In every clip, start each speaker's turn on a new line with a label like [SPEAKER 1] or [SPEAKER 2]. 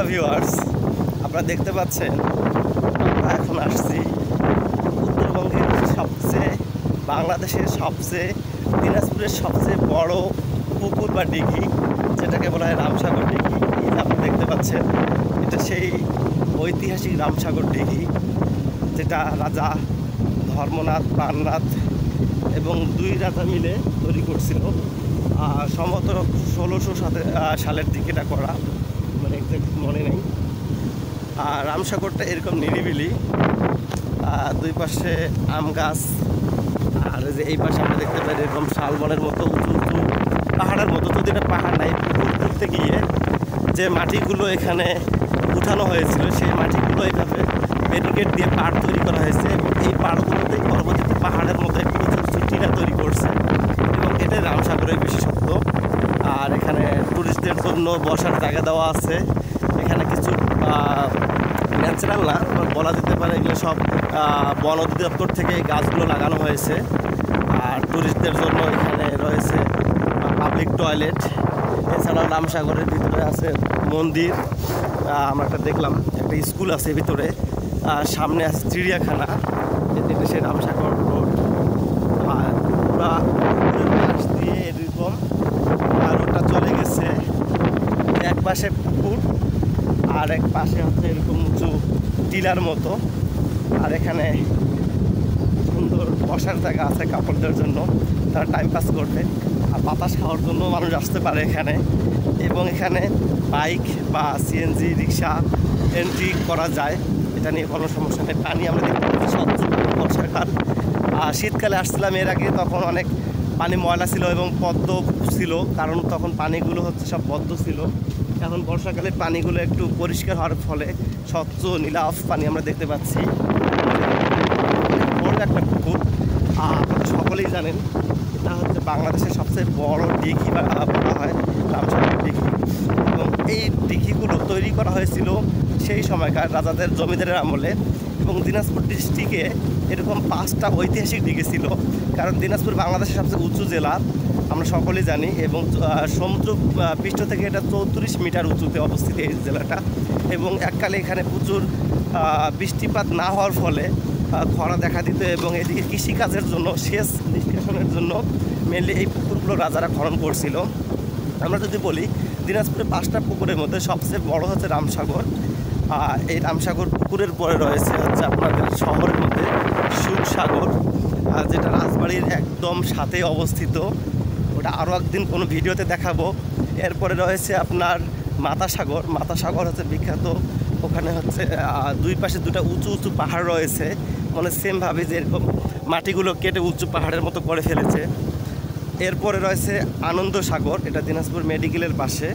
[SPEAKER 1] Hello viewers, আপনারা দেখতে পাচ্ছেন আমরা এখন আসছি উত্তরবঙ্গের বাংলাদেশের সবচেয়ে দিনাজপুরের সবচেয়ে বড় পুকুর বা দিঘি, যেটাকে বলা হয় রামসাগর দিঘি। আপনারা দেখতে পাচ্ছেন এটা সেই ঐতিহাসিক রামসাগর দিঘি, যেটা রাজা ধর্মনাথ, প্রাণনাথ এবং দুই রাজা মিলে তৈরি করছিল। সম্ভবত 1600 সালের দিকে এটা করা, মানে এক্সাক্ট মনে নেই। আর রামসাগরটা এরকম নিরিবিলি, দুই পাশে আম গাছ, আর যে এই পাশে আমরা দেখতে পাই এরকম শালবনের মতো উঁচু উঁচু পাহাড়ের মতো। যদি এটা পাহাড় নাই, পুকুর করতে গিয়ে যে মাটিগুলো এখানে উঠানো হয়েছিল সেই মাটিগুলো এইভাবে ব্যারিকেড দিয়ে পাড় তৈরি করা হয়েছে, এবং এই পাড়গুলোতে পরবর্তীতে পাহাড়ের মতো একটু উঁচু উঁচু টিলা তৈরি করছে, এবং এটাই রামসাগরের বিশেষত্ব। আর এখানে টুরিস্টদের জন্য বসার জায়গা দেওয়া আছে। এখানে কিছু ন্যাচারাল না বলা যেতে পারে, এগুলো সব বন অধিদপ্তর থেকে এই গাছগুলো লাগানো হয়েছে। আর টুরিস্টদের জন্য এখানে রয়েছে পাবলিক টয়লেট। এছাড়াও রামসাগরের ভিতরে আছে মন্দির, আমরা একটা দেখলাম একটা স্কুল আছে ভিতরে, সামনে আছে চিড়িয়াখানা, যেটা সে রামসাগর রোড। আর পুরা পাশ দিয়ে এরকম রোডটা চলে গেছে, এক পাশে পুকুর আর এক পাশে হচ্ছে এরকম উঁচু টিলার মতো। আর এখানে সুন্দর বসার জায়গা আছে কাপড়দের জন্য, তারা টাইম পাস করবে আর বাতাস খাওয়ার জন্য মানুষ আসতে পারে এখানে। এবং এখানে বাইক বা সিএনজি রিক্সা এন্ট্রি করা যায়, এটা নিয়ে কোনো সমস্যা নেই। পানি আমরা দেখতে পাচ্ছি স্বচ্ছ বর্ষাকাল। আর শীতকালে আসছিলাম এর আগে, তখন অনেক পানি ময়লা ছিল এবং পদ্ম ছিল, কারণ তখন পানিগুলো হচ্ছে সব পদ্ম ছিল। এখন বর্ষাকালে পানিগুলো একটু পরিষ্কার হওয়ার ফলে স্বচ্ছ নীলাভ পানি আমরা দেখতে পাচ্ছি। বড় একটা পুকুর, আপনারা সকলেই জানেন এটা হচ্ছে বাংলাদেশের সবচেয়ে বড় দিঘি বলা হয় রামসাগর দিঘি। এবং এই দিঘিগুলো তৈরি করা হয়েছিল সেই সময়কার রাজাদের জমিদারের আমলে। এবং দিনাজপুর ডিস্ট্রিক্টে এরকম 5টা ঐতিহাসিক দিঘি ছিল, কারণ দিনাজপুর বাংলাদেশের সবচেয়ে উঁচু জেলা, আমরা সকলেই জানি। এবং সমুদ্র পৃষ্ঠ থেকে এটা 34 মিটার উঁচুতে অবস্থিত এই জেলাটা। এবং এককালে এখানে প্রচুর বৃষ্টিপাত না হওয়ার ফলে খরা দেখা দিত, এবং এদিকে কৃষিকাজের জন্য সেচ নিষ্কাশনের জন্য মেনলি এই পুকুরগুলো রাজারা খনন করছিল। আমরা যদি বলি দিনাজপুরে 5টা পুকুরের মধ্যে সবচেয়ে বড় হচ্ছে রামসাগর। এই রামসাগর পুকুরের পরে রয়েছে হচ্ছে আপনাদের শহরের মধ্যে সুখসাগর, যেটা রাজবাড়ির একদম সাথে অবস্থিত, ওটা আরও একদিন কোনো ভিডিওতে দেখাবো। এরপরে রয়েছে আপনার মাতাসাগর। মাতাসাগর হচ্ছে বিখ্যাত, ওখানে হচ্ছে দুই পাশে দুটা উঁচু উঁচু পাহাড় রয়েছে, মানে সেমভাবে যে এরকম মাটিগুলো কেটে উঁচু পাহাড়ের মতো করে ফেলেছে। এরপরে রয়েছে আনন্দ সাগর, এটা দিনাজপুর মেডিকেলের পাশে।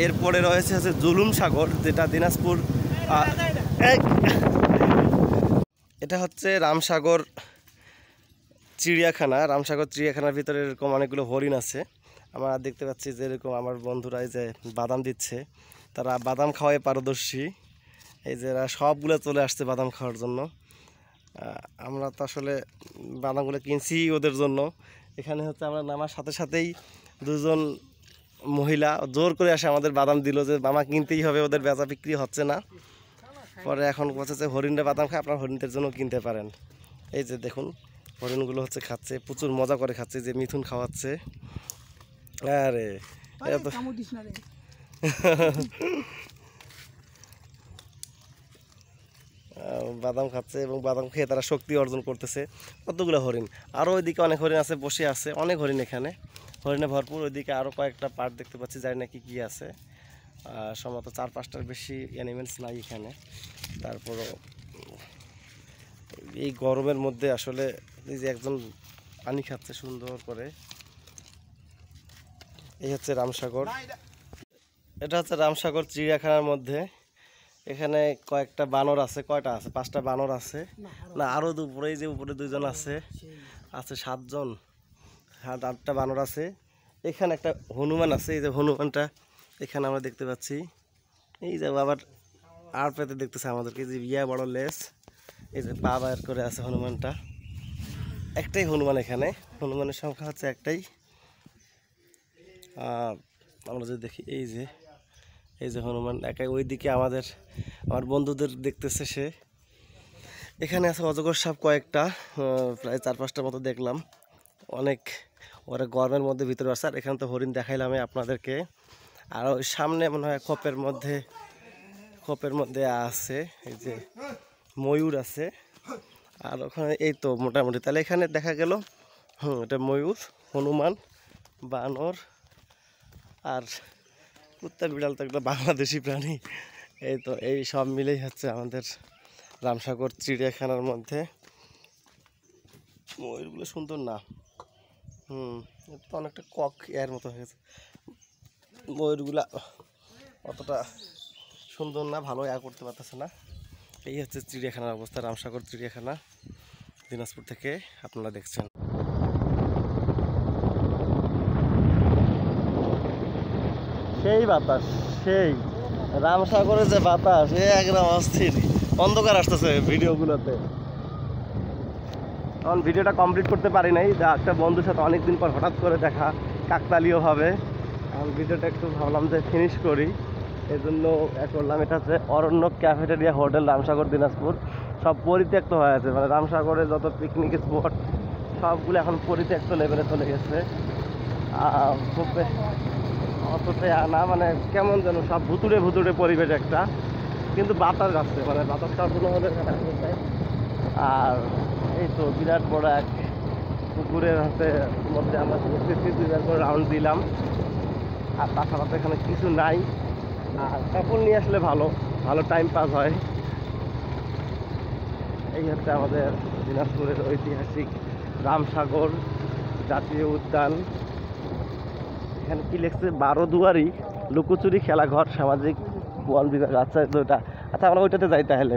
[SPEAKER 1] এরপরে রয়েছে হচ্ছে জুলুম সাগর, যেটা দিনাজপুর, এটা হচ্ছে রামসাগর চিড়িয়াখানা। রামসাগর চিড়িয়াখানার ভিতরে এরকম অনেকগুলো হরিণ আছে। আমরা দেখতে পাচ্ছি যে এরকম আমার বন্ধুরাই যে বাদাম দিচ্ছে, তারা বাদাম খাওয়ায় পারদর্শী। এই যে এরা সবগুলো চলে আসছে বাদাম খাওয়ার জন্য। আমরা তো আসলে বাদামগুলো কিনছি ওদের জন্য। এখানে হচ্ছে আমরা নামার সাথে সাথেই দুজন মহিলা জোর করে আসে আমাদের বাদাম দিল, যে মামা কিনতেই হবে, ওদের বেচা বিক্রি হচ্ছে না। পরে এখন বলছে যে হরিণরা বাদাম খায়, আপনার হরিণদের জন্য কিনতে পারেন। এই যে দেখুন হরিণগুলো হচ্ছে খাচ্ছে, প্রচুর মজা করে খাচ্ছে, যে মিথুন খাওয়াচ্ছে। আরে বাদাম খাচ্ছে, এবং বাদাম খেয়ে তারা শক্তি অর্জন করতেছে। কতগুলো হরিণ, আরও ওইদিকে অনেক হরিণ আছে, বসে আছে অনেক হরিণ, এখানে হরিণে ভরপুর। ওইদিকে আরও কয়েকটা পার্ট দেখতে পাচ্ছি, জানি না কি আছে, সম্ভবত 4-5টার বেশি অ্যানিমেলস নাই এখানে। তারপরও এই গরমের মধ্যে আসলে এই যে একজন পানি খাচ্ছে সুন্দর করে। এই হচ্ছে রামসাগর, এটা হচ্ছে রামসাগর চিড়িয়াখানার মধ্যে। এখানে কয়েকটা বানর আছে, কয়টা আছে, 5টা বানর আছে না, আরও উপরে, এই যে উপরে 2জন আছে, 7জন, 8টা বানর আছে। এখানে একটা হনুমান আছে, এই যে হনুমানটা এখানে আমরা দেখতে পাচ্ছি। এই যে আবার আর পেতে দেখতেছে আমাদেরকে, যে বড় লেস, এই যে পা বের করে আছে হনুমানটা। একটাই হনুমান এখানে, হনুমানের সংখ্যা হচ্ছে একটাই। আমরা যদি দেখি এই যে এই যে হনুমান একাই ওইদিকে আমার বন্ধুদের দেখতেছে সে। এখানে আছে অজগর সাপ কয়েকটা, প্রায় 4-5টার মতো দেখলাম। অনেক ওরা গরমের মধ্যে ভিতরে আসছে। আর এখানে তো হরিণ দেখাইলাম আমি আপনাদেরকে। আর ওই সামনে মনে হয় খোপের মধ্যে আছে এই যে ময়ূর আছে। আর ওখানে এই তো মোটামুটি তাহলে এখানে দেখা গেল এটা ময়ূর, হনুমান, বানর আর কুত্তা বিড়াল তো একটা বাংলাদেশি প্রাণী। এই তো এই সব মিলেই হচ্ছে আমাদের রামসাগর চিড়িয়াখানার মধ্যে। ময়ূরগুলো সুন্দর না? এটা তো অনেকটা কক এর মতো হয়ে গেছে। ময়ূরগুলা অতটা সুন্দর না, ভালো করতে পারতেছে না। এই হচ্ছে চিড়িয়াখানার অবস্থা, রামসাগর চিড়িয়াখানা দিনাজপুর থেকে আপনারা দেখছেন। সেই বাতাস, সেই রামসাগরের যে বাতাস, একদম অস্থির। অন্ধকার আসতেছে ভিডিওগুলোতে। তখন ভিডিওটা কমপ্লিট করতে পারি নাই, যা একটা বন্ধুর সাথে অনেকদিন পর হঠাৎ করে দেখা, কাকতালীয়ভাবে। এখন ভিডিওটা একটু ভাবলাম যে ফিনিশ করি, এই জন্য করলাম। এটা হচ্ছে অরণ্য ক্যাফেটেরিয়া হোটেল, রামসাগর দিনাজপুর। সব পরিত্যক্ত হয়ে আছে, মানে রামসাগরের যত পিকনিক স্পট সবগুলো এখন পরিত্যক্ত লেভেলে চলে গেছে। অতটাই না, মানে কেমন যেন সব ভুতুড়ে পরিবেশ একটা, কিন্তু বাতাস আসছে, মানে বাতাসটা কোনো আমাদের। আর এই তো বিরাট বড় এক পুকুরের মধ্যে আমরা ঘুরতেছি, 2বার করে রাউন্ড দিলাম। আর তাছাড়া তো এখানে কিছু নাই। আর কাপড় নিয়ে আসলে ভালো টাইম পাস হয়। এই হচ্ছে আমাদের দিনাজপুরের ঐতিহাসিক রামসাগর জাতীয় উদ্যান। এখানে কি লিখছে? 12 দুয়ারি লুকোচুরি খেলাঘর সামাজিক বন বিভাগ। আচ্ছা, আমরা ওইটাতে যাই তাহলে।